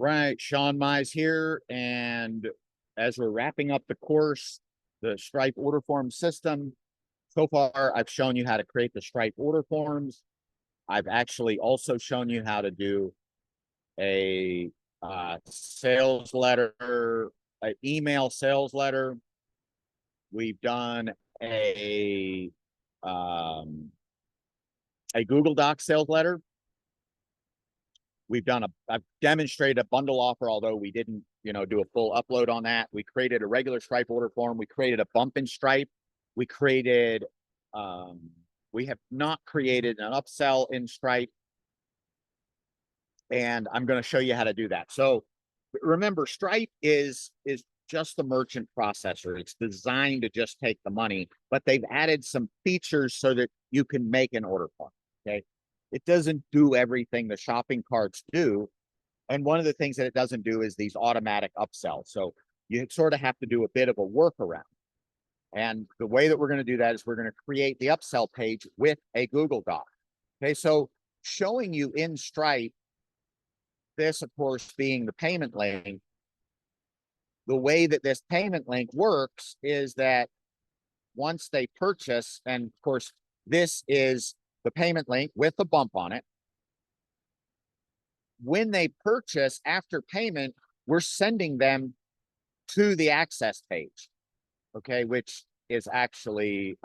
Right, Sean Mize here, and as we're wrapping up the course, the Stripe order form system, so far I've shown you how to create the Stripe order forms. I've actually also shown you how to do a sales letter, an email sales letter. We've done um, a Google Doc sales letter. I've demonstrated a bundle offer, although we didn't, do a full upload on that. We created a regular Stripe order form. We created a bump in Stripe. We created, we have not created an upsell in Stripe. And I'm going to show you how to do that. So remember, Stripe is just the merchant processor. It's designed to just take the money, but they've added some features so that you can make an order form. Okay. It doesn't do everything the shopping carts do. And one of the things that it doesn't do is these automatic upsells. So you sort of have to do a bit of a workaround. And the way that we're going to do that is we're going to create the upsell page with a Google Doc. Okay. So showing you in Stripe, this, of course, being the payment link, the way that this payment link works is that once they purchase, and of course, this is the payment link with the bump on it. When they purchase after payment, we're sending them to the access page, okay, which is actually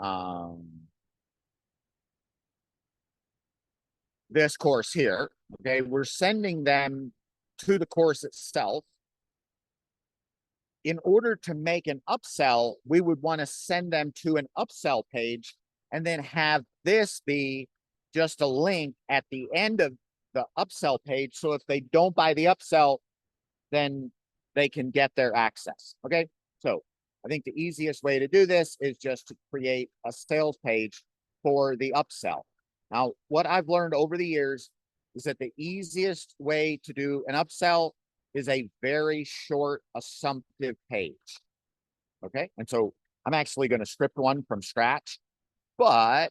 this course here. Okay, we're sending them to the course itself. In order to make an upsell, we would want to send them to an upsell page and then have this be just a link at the end of the upsell page. So if they don't buy the upsell, then they can get their access. Okay. So I think the easiest way to do this is just to create a sales page for the upsell. Now, what I've learned over the years is that the easiest way to do an upsell is a very short assumptive page. Okay. And so I'm actually going to script one from scratch, but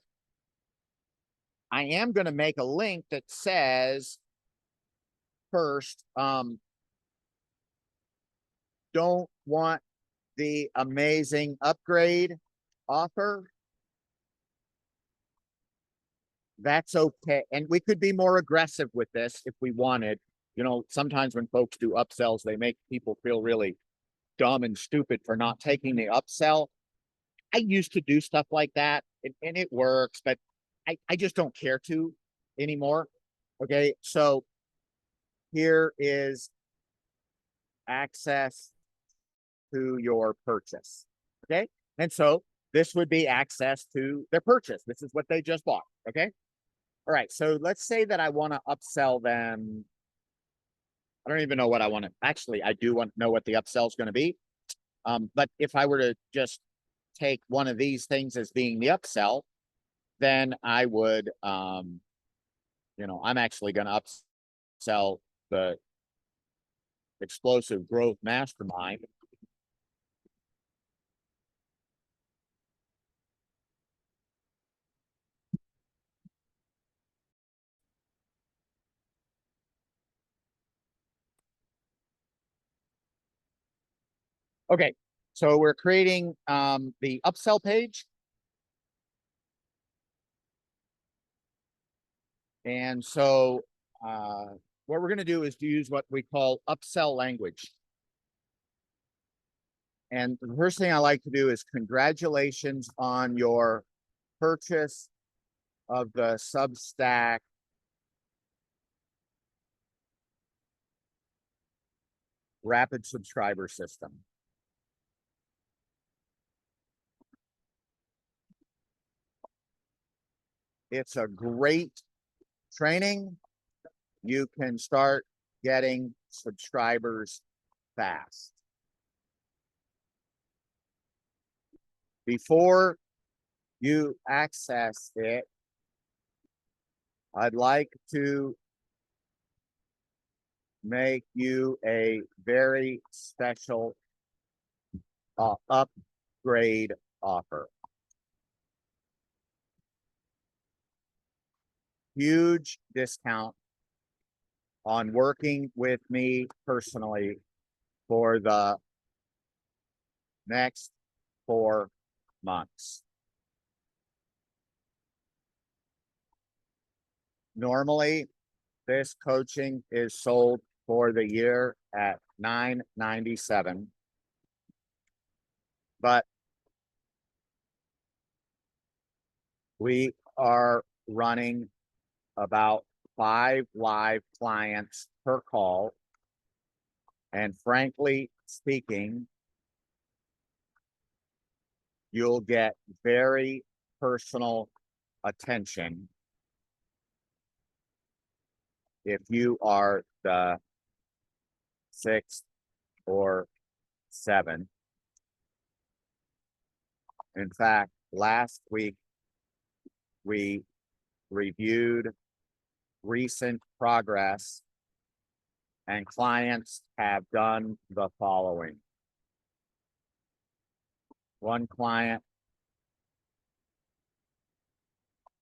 I am going to make a link that says first, don't want the amazing upgrade offer. That's okay. And we could be more aggressive with this if we wanted. Sometimes when folks do upsells, they make people feel really dumb and stupid for not taking the upsell. I used to do stuff like that, and it works, but I just don't care to anymore. Okay, so here is access to your purchase. Okay, and so this would be access to their purchase. This is what they just bought. Okay, all right, so let's say that I want to upsell them. I don't even know what I want to. Actually, I do want to know what the upsell is going to be. But if I were to just take one of these things as being the upsell, then I would, I'm actually going to upsell the explosive growth mastermind. Okay, so we're creating the upsell page. And so what we're going to do is to use what we call upsell language. And the first thing I like to do is congratulations on your purchase of the Substack rapid subscriber system. It's a great training. You can start getting subscribers fast. Before you access it, I'd like to make you a very special upgrade offer. Huge discount on working with me personally for the next 4 months. Normally, this coaching is sold for the year at $997, but we are running about 5 live clients per call. And frankly speaking, you'll get very personal attention if you are the 6th or 7th. In fact, last week we reviewed recent progress, and clients have done the following. One client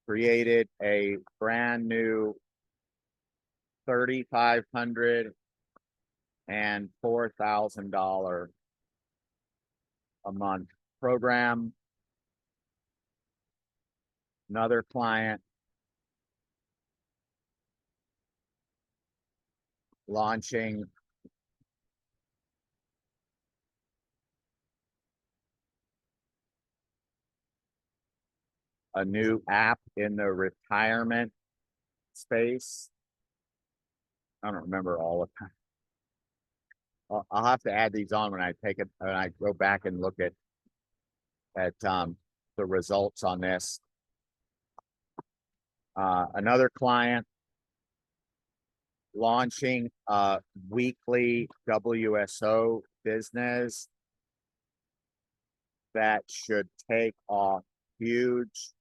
created a brand new $3,500 and $4,000 a month program. Another client launching a new app in the retirement space. I don't remember all of them. I'll have to add these on when I go back and look at the results on this. Another client launching a weekly WSO business that should take off huge.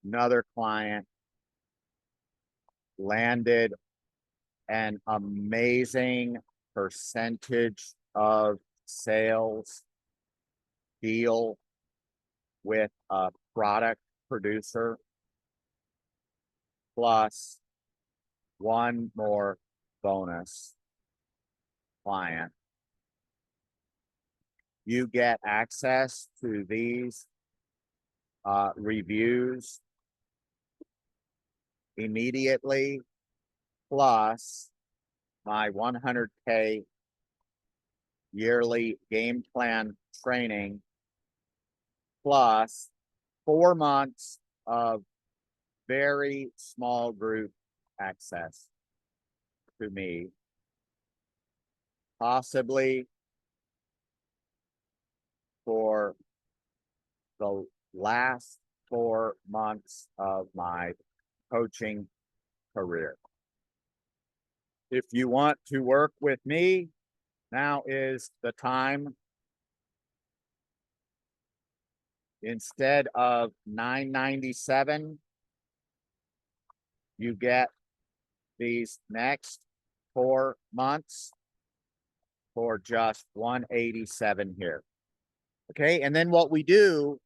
Another client landed an amazing percentage of sales deal with a product producer, plus one more bonus client. You get access to these reviews immediately, plus my 100K yearly game plan training, plus 4 months of very small group access to me, possibly for the last 4 months of my coaching career. If you want to work with me, now is the time. Instead of $997, you get these next 4 months for just $187 here. Okay, and then what we do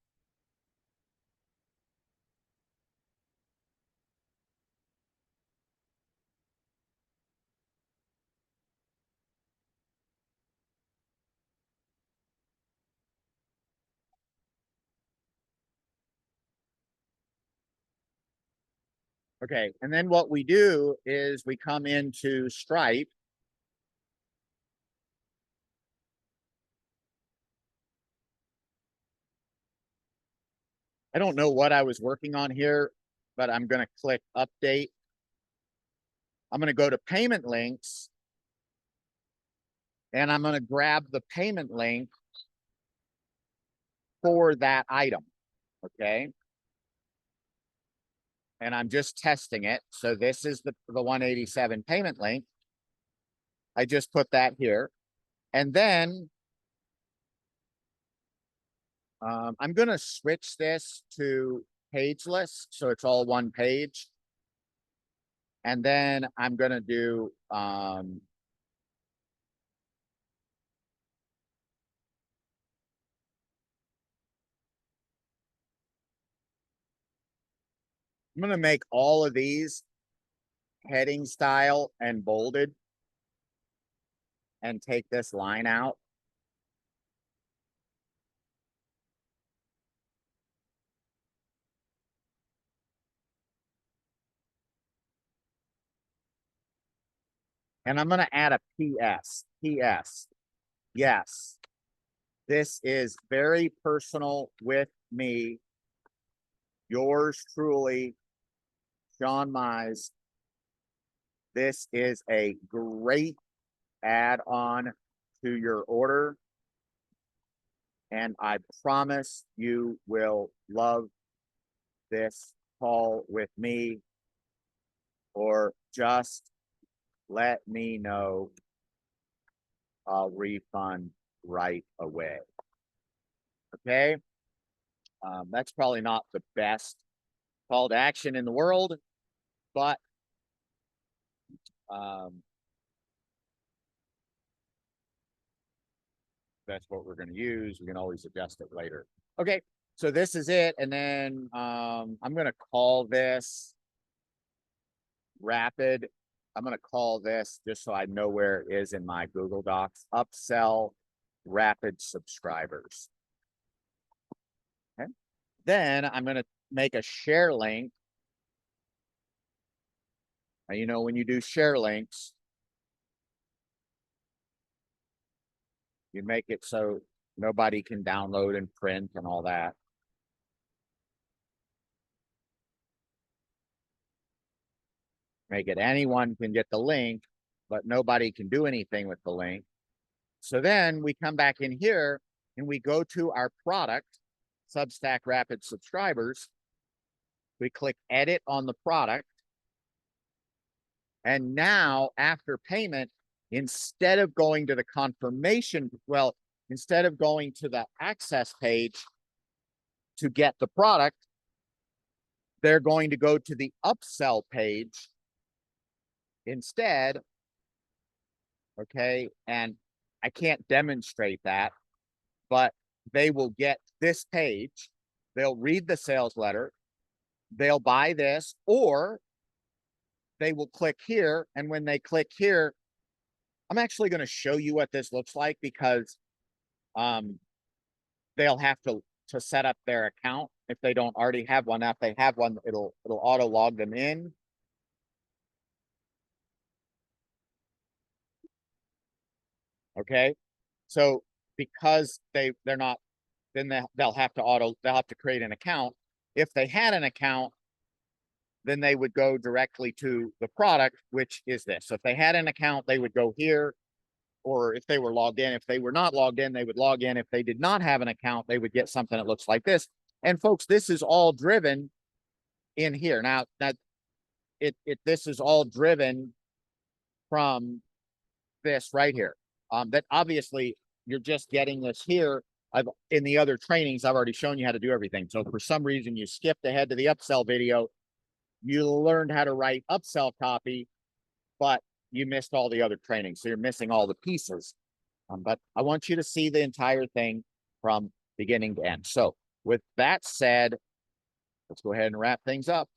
is we come into Stripe. I don't know what I was working on here, but I'm going to click update. I'm going to go to payment links, and I'm going to grab the payment link for that item. Okay. And I'm just testing it. So this is the 187 payment link. I just put that here. And then I'm going to switch this to pageless, so it's all one page. And then I'm going to do I'm going to make all of these heading style and bolded and take this line out. And I'm going to add a PS. PS. Yes, this is very personal with me. Yours truly, Sean Mize. This is a great add-on to your order. And I promise you will love this call with me, or just let me know. I'll refund right away. Okay. That's probably not the best call to action in the world, but that's what we're going to use. We can always adjust it later. Okay. So this is it. And then I'm going to call this rapid. I'm going to call this, just so I know where it is in my Google Docs, upsell rapid subscribers. Okay. Then I'm going to make a share link. Now, you know, when you do share links, you make it so nobody can download and print and all that. Make it anyone can get the link, but nobody can do anything with the link. So then we come back in here and we go to our product, Substack Rapid Subscribers. We click edit on the product. And now after payment, instead of going to the confirmation, well, instead of going to the access page to get the product, they're going to go to the upsell page instead. Okay. And I can't demonstrate that, but they will get this page. They'll read the sales letter. They'll buy this, or they will click here. And when they click here, I'm actually going to show you what this looks like, because they'll have to set up their account if they don't already have one. Now, if they have one, it'll auto log them in. Okay. So because they're not, then they'll have to create an account. If they had an account, then they would go directly to the product, which is this. So if they had an account, they would go here, or if they were logged in. If they were not logged in, they would log in. If they did not have an account, they would get something that looks like this. And folks, this is all driven in here. Now, this is all driven from this right here. That obviously you're just getting this here. In the other trainings, I've already shown you how to do everything. So for some reason you skipped ahead to the upsell video, you learned how to write upsell copy, but you missed all the other training. So you're missing all the pieces. But I want you to see the entire thing from beginning to end. So with that said, let's go ahead and wrap things up.